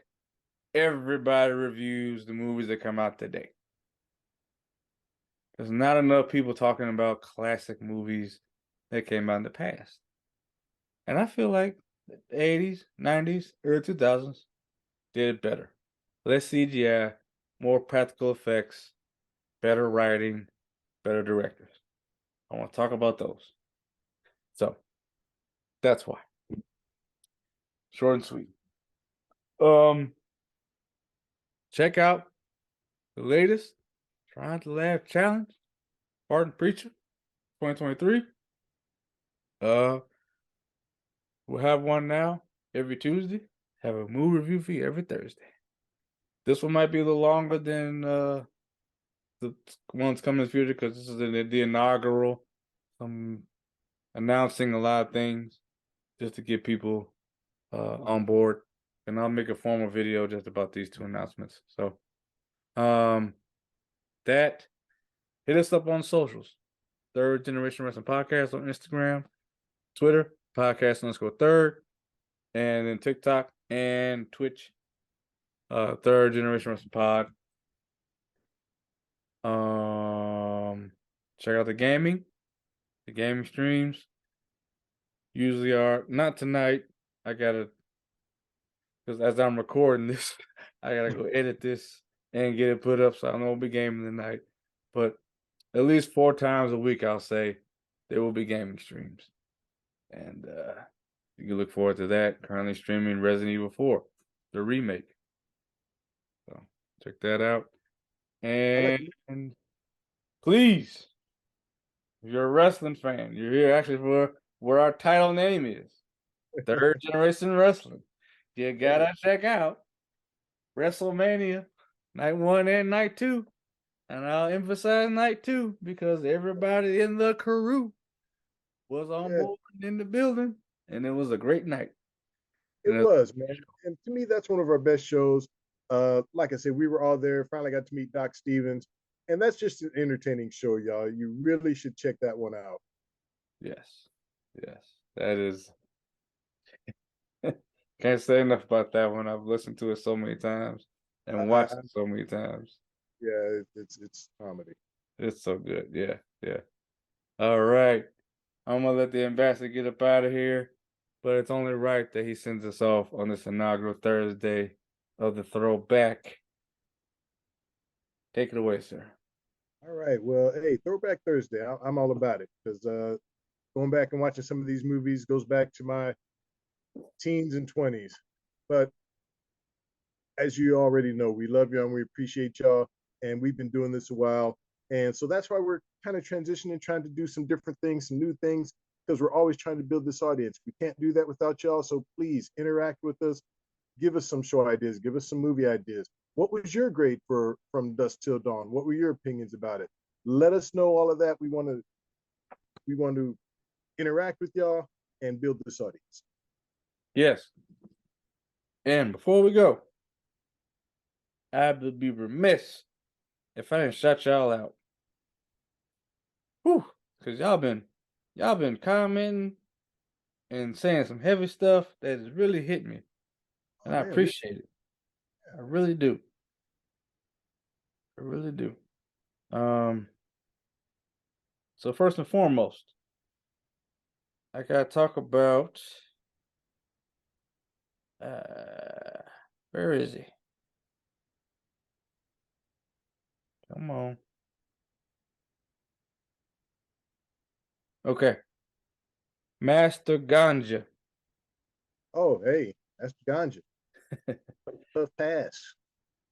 everybody reviews the movies that come out today. There's not enough people talking about classic movies that came out in the past. And I feel like the 80s, 90s, early 2000s did it better. Less CGI, more practical effects, better writing, better directors. I want to talk about those. So that's why. Short and sweet. Check out the latest Trying to Laugh Challenge, Pardon Preacher, 2023. We'll have one now every Tuesday. Have a movie review for you every Thursday. This one might be a little longer than the ones coming in the future because this is the inaugural. I'm announcing a lot of things just to get people on board, and I'll make a formal video just about these two announcements. So, that hit us up on socials. Third Generation Wrestling Podcast on Instagram, Twitter, podcast_third, and then TikTok and Twitch. Third Generation Wrestling Pod. Check out the gaming streams. Usually are not tonight. I gotta, because as I'm recording this, I gotta go edit this and get it put up. So I won't be gaming tonight, but at least 4 times a week, I'll say there will be gaming streams, and you can look forward to that. Currently streaming Resident Evil 4, the remake. So check that out. And please, if you're a wrestling fan, you're here actually for where our title name is, Third Generation Wrestling. You gotta check out WrestleMania Night 1 and Night 2. And I'll emphasize Night 2 because everybody in the crew was on board in the building, and it was a great night. It was, man. And to me, that's one of our best shows. Like I said, we were all there. Finally got to meet Doc Stevens. And that's just an entertaining show, y'all. You really should check that one out. Yes. That is. Can't say enough about that one. I've listened to it so many times and watched it so many times. Yeah, it's comedy. It's so good. Yeah. All right. I'm gonna let the ambassador get up out of here, but it's only right that he sends us off on this inaugural Thursday of the Throwback. Take it away, sir. All right. Well, hey, Throwback Thursday. I'm all about it because going back and watching some of these movies goes back to my teens and 20s. But as you already know, we love y'all and we appreciate y'all. And we've been doing this a while. And so that's why we're kind of transitioning, trying to do some different things, some new things, because we're always trying to build this audience. We can't do that without y'all. So please interact with us. Give us some show ideas. Give us some movie ideas. What was your grade for From Dusk Till Dawn? What were your opinions about it? Let us know all of that. We want to interact with y'all and build this audience. Yes. And before we go, I would be remiss if I didn't shout y'all out. Whew, because y'all been commenting and saying some heavy stuff that has really hit me. And I appreciate it. I really do. So first and foremost, I gotta talk about where is he? Come on. Okay. Master Ganja. Oh, hey, that's Ganja. Tough pass.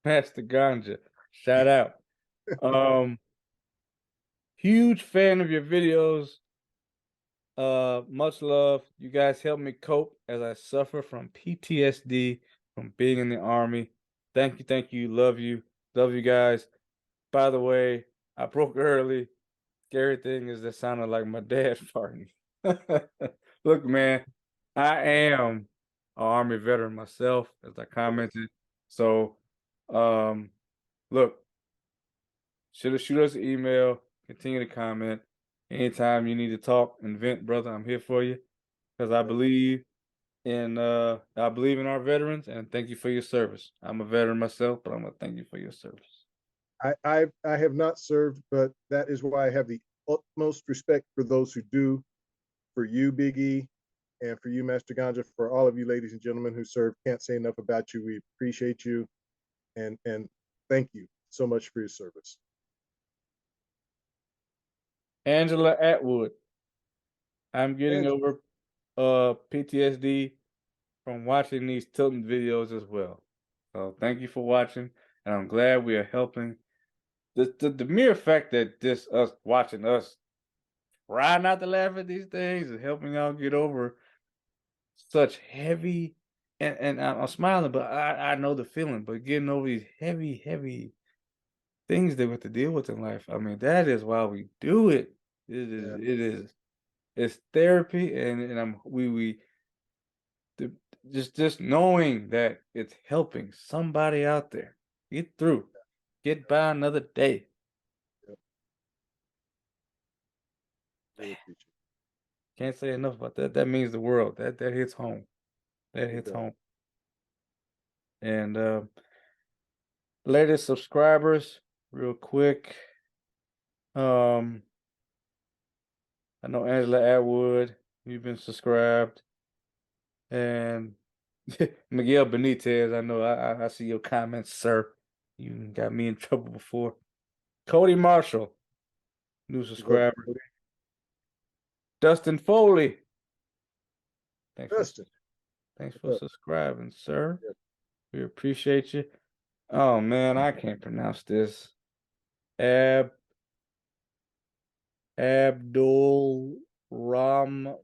Master Ganja. Shout out. Huge fan of your videos. Much love. You guys help me cope as I suffer from PTSD from being in the army. Thank you. Love you guys. By the way, I broke early. Scary thing is that sounded like my dad farting. Look, man, I am an army veteran myself, as I commented. So, look, shoot us an email. Continue to comment. Anytime you need to talk and vent, brother, I'm here for you. Because I believe And I believe in our veterans, and thank you for your service. I'm a veteran myself, but I'm gonna thank you for your service. I have not served, but that is why I have the utmost respect for those who do, for you, Big E, and for you, Master Ganja, for all of you ladies and gentlemen who serve. Can't say enough about you. We appreciate you, and thank you so much for your service. Angela Atwood, I'm getting And over PTSD from watching these Tilton videos as well. So thank you for watching, and I'm glad we are helping. The mere fact that this us watching us try not to laugh at these things is helping y'all get over such heavy, and I'm smiling, but I know the feeling, but getting over these heavy things that we have to deal with in life. I mean, that is why we do it. yeah, It's therapy, and I'm we the, just knowing that it's helping somebody out there get through, get by another day. yeah, really appreciate Can't say enough about that. That means the world. That hits home. That it. It hits does. home. And latest subscribers, real quick. Um, I know Angela Atwood, you've been subscribed, and Miguel Benitez. I know I see your comments, sir. You got me in trouble before. Cody Marshall, new What's up, subscriber. Cody? Dustin Foley, thanks for Dustin? thanks for What's up? subscribing, sir. Yeah, We appreciate you. Oh man, I can't pronounce this. Ab Abdul Rahman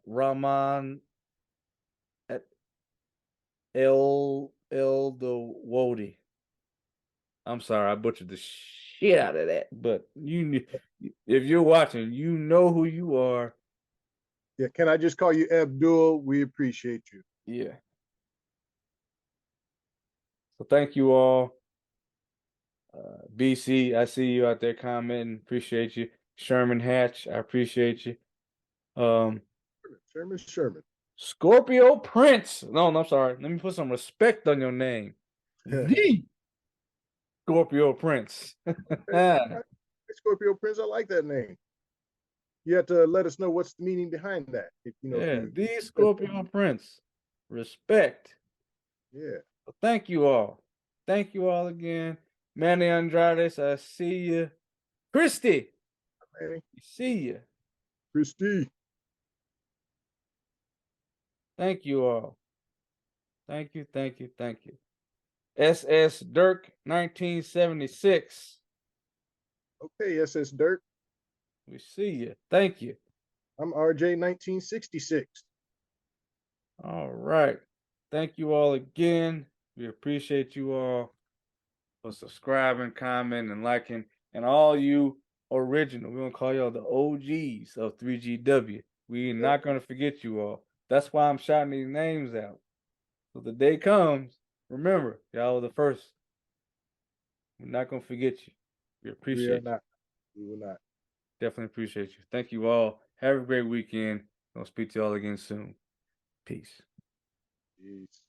El Dawodi. I'm sorry, I butchered the shit out of that. But if you're watching, you know who you are. yeah. Can I just call you Abdul? We appreciate you. Yeah. So thank you all. BC, I see you out there commenting. Appreciate you. Sherman Hatch, I appreciate you. Um, Sherman. Scorpio Prince. No, I'm sorry. Let me put some respect on your name. The Scorpio Prince. Hey, Scorpio Prince, I like that name. You have to let us know what's the meaning behind that. If you know, if Yeah, you, the Scorpio Prince. Respect. yeah, Well, thank you all. Thank you all again. Manny Andrade, I see you. Christy, Manny, I see you. Christy, Thank you all. Thank you, thank you, thank you. SS Dirk 1976. okay, SS Dirt. We see you. Thank you. I'm RJ 1966. All right. Thank you all again. We appreciate you all for subscribing, commenting, and liking. And all you original, we're going to call y'all the OGs of 3GW. We're Yep, not going to forget you all. That's why I'm shouting these names out. So the day comes, remember, y'all were the first. We're not going to forget you. We we are appreciate you. not. We will not. Definitely appreciate you. Thank you all. Have a great weekend. I'll speak to y'all again soon. Peace. Peace.